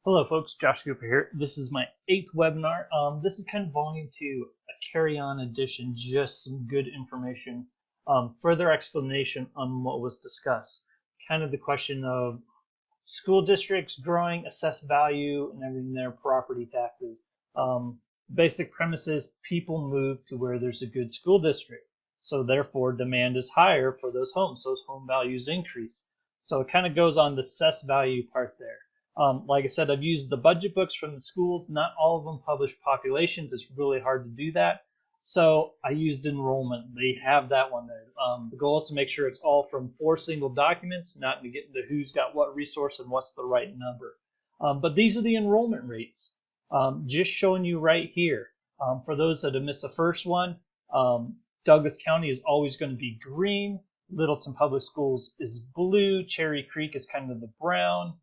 Hello folks, Josh Cooper here. This is my 8th webinar. This is kind of volume 2, a carry-on edition, just some good information, further explanation on what was discussed. Kind of the question of school districts growing, assessed value, and everything there, property taxes. Basic premise is people move to where there's a good school district. So therefore demand is higher for those homes. Those home values increase. So it kind of goes on the assessed value part there. Like I said, I've used the budget books from the schools. Not all of them publish populations. It's really hard to do that. So I used enrollment. They have that one there. The goal is to make sure it's all from 4 single documents, not to get into who's got what resource and what's the right number. But these are the enrollment rates. Just showing you right here. For those that have missed the first one, Douglas County is always going to be green. Littleton Public Schools is blue. Cherry Creek is kind of the brown.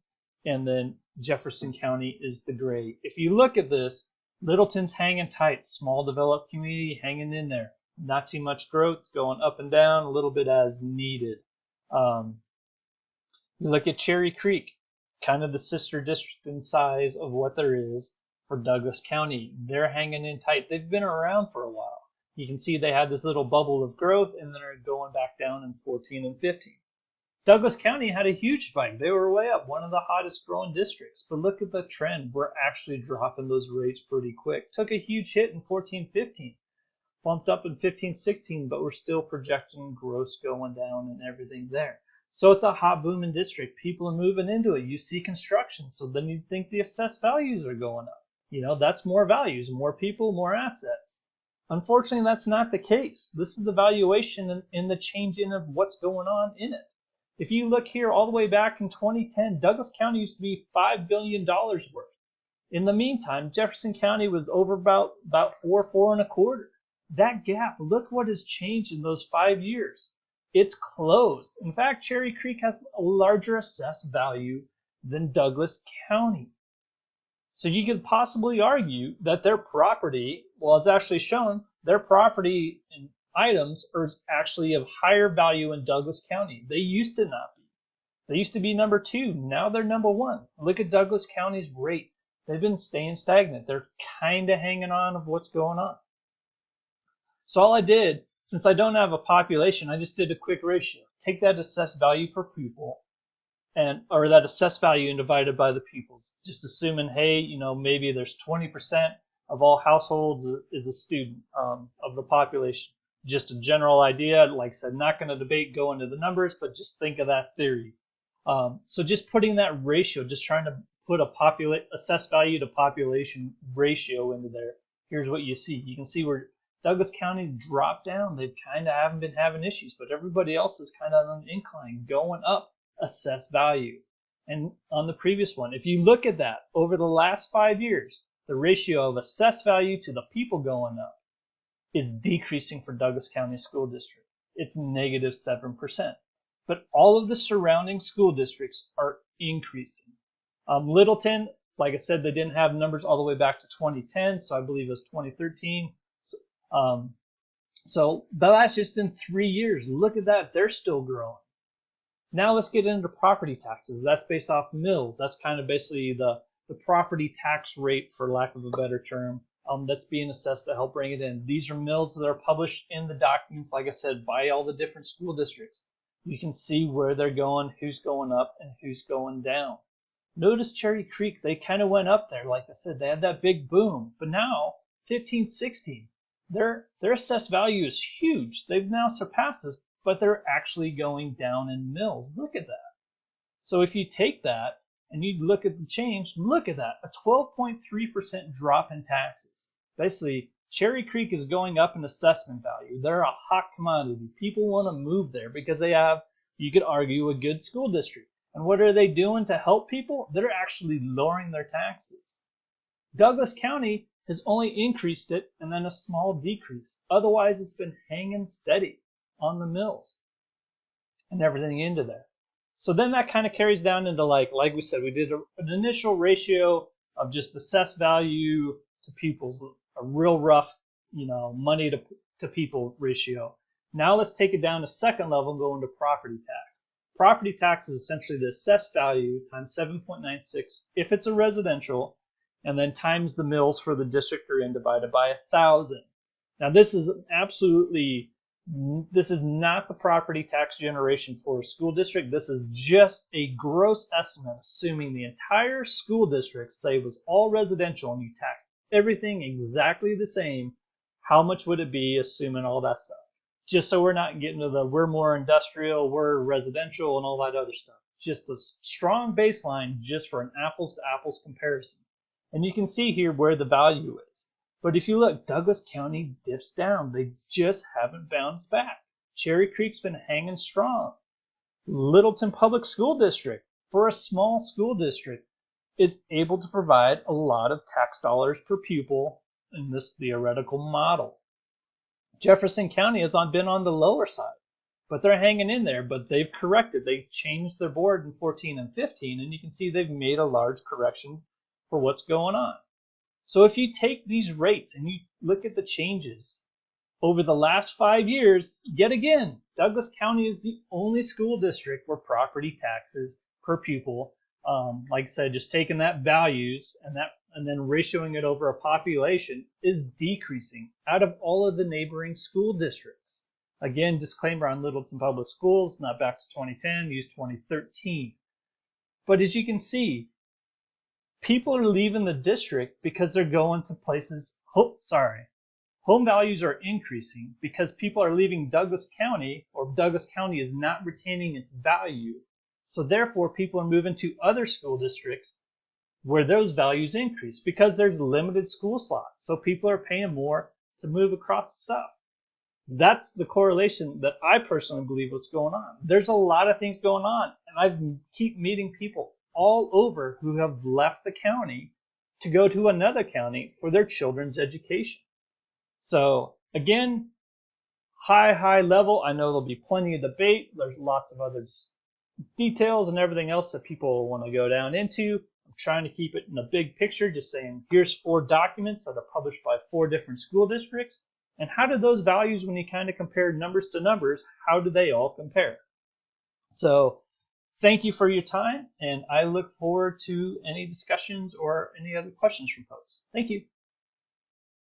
And then Jefferson County is the gray. If you look at this, Littleton's hanging tight, small developed community hanging in there. Not too much growth, going up and down a little bit as needed. You look at Cherry Creek, kind of the sister district in size of what there is for Douglas County. They're hanging in tight. They've been around for a while. You can see they had this little bubble of growth and then are going back down in 14 and 15. Douglas County had a huge spike. They were way up, one of the hottest growing districts. But look at the trend. We're actually dropping those rates pretty quick. Took a huge hit in 14-15. Bumped up in 15-16, but we're still projecting growth going down and everything there. So it's a hot booming district. People are moving into it. You see construction, so then you think the assessed values are going up. You know, that's more values, more people, more assets. Unfortunately, that's not the case. This is the valuation and the changing of what's going on in it. If you look here all the way back in 2010, Douglas County used to be $5 billion worth. In the meantime, Jefferson County was over about 4.25. That gap, look what has changed in those 5 years. It's closed. In fact, Cherry Creek has a larger assessed value than Douglas County. So you could possibly argue that their property, well, it's actually shown, their property in items are actually of higher value in Douglas County. They used to not be. They used to be number 2. Now they're number 1. Look at Douglas County's rate. They've been staying stagnant. They're kind of hanging on of what's going on. So all I did, since I don't have a population, I just did a quick ratio. Take that assessed value per pupil, or that assessed value and divide it by the pupils. Just assuming, hey, you know, maybe there's 20% of all households is a student of the population. Just a general idea. Like I said, not going to debate, go into the numbers, but just think of that theory. So just putting that ratio, just trying to put a assessed value to population ratio into there. Here's what you see. You can see where Douglas County dropped down. They kind of haven't been having issues, but everybody else is kind of on an incline, going up assessed value. And on the previous one, if you look at that over the last 5 years, the ratio of assessed value to the people going up is decreasing for Douglas County School District. It's negative 7%. But all of the surrounding school districts are increasing. Littleton, like I said, they didn't have numbers all the way back to 2010, so I believe it was 2013. So that's just in 3 years. Look at that. They're still growing. Now let's get into property taxes. That's based off mills. That's kind of basically the property tax rate, for lack of a better term. That's being assessed to help bring it in. These are mills that are published in the documents, like I said, by all the different school districts. You can see where they're going, who's going up, and who's going down. Notice Cherry Creek, they kind of went up there. Like I said, they had that big boom. But now, 15-16, their assessed value is huge. They've now surpassed this, but they're actually going down in mills. Look at that. So if you take that, and you look at the change, look at that, a 12.3% drop in taxes. Basically, Cherry Creek is going up in assessment value. They're a hot commodity. People want to move there because they have, you could argue, a good school district. And what are they doing to help people? They're actually lowering their taxes. Douglas County has only increased it and then a small decrease. Otherwise, it's been hanging steady on the mills and everything into there. So then that kind of carries down into like we said, we did an initial ratio of just assessed value to pupils, a real rough, you know, money to people ratio. Now let's take it down to second level and go into property tax. Property tax is essentially the assessed value times 7.96 if it's a residential, and then times the mills for the district you're in divided by 1,000. Now this is not the property tax generation for a school district. This is just a gross estimate, assuming the entire school district, say, was all residential and you taxed everything exactly the same. How much would it be, assuming all that stuff? Just so we're not getting to the we're more industrial, we're residential, and all that other stuff. Just a strong baseline just for an apples to apples comparison. And you can see here where the value is. But if you look, Douglas County dips down. They just haven't bounced back. Cherry Creek's been hanging strong. Littleton Public School District, for a small school district, is able to provide a lot of tax dollars per pupil in this theoretical model. Jefferson County has been on the lower side, but they're hanging in there. But they've corrected. They changed their board in 14 and 15, and you can see they've made a large correction for what's going on. So if you take these rates and you look at the changes over the last 5 years, yet again, Douglas County is the only school district where property taxes per pupil, like I said, just taking that values and then ratioing it over a population, is decreasing out of all of the neighboring school districts. Again, disclaimer on Littleton Public Schools, not back to 2010, use 2013. But as you can see, people are leaving the district because they're going to places, home values are increasing because people are leaving Douglas County, or Douglas County is not retaining its value. So therefore, people are moving to other school districts where those values increase because there's limited school slots. So people are paying more to move across the stuff. That's the correlation that I personally believe what's going on. There's a lot of things going on, and I keep meeting people all over who have left the county to go to another county for their children's education. So again, high level. I know there'll be plenty of debate. There's lots of other details and everything else that people want to go down into. I'm trying to keep it in a big picture, just saying here's 4 documents that are published by 4 different school districts. And how do those values, when you kind of compare numbers to numbers, how do they all compare? So thank you for your time, and I look forward to any discussions or any other questions from folks. Thank you.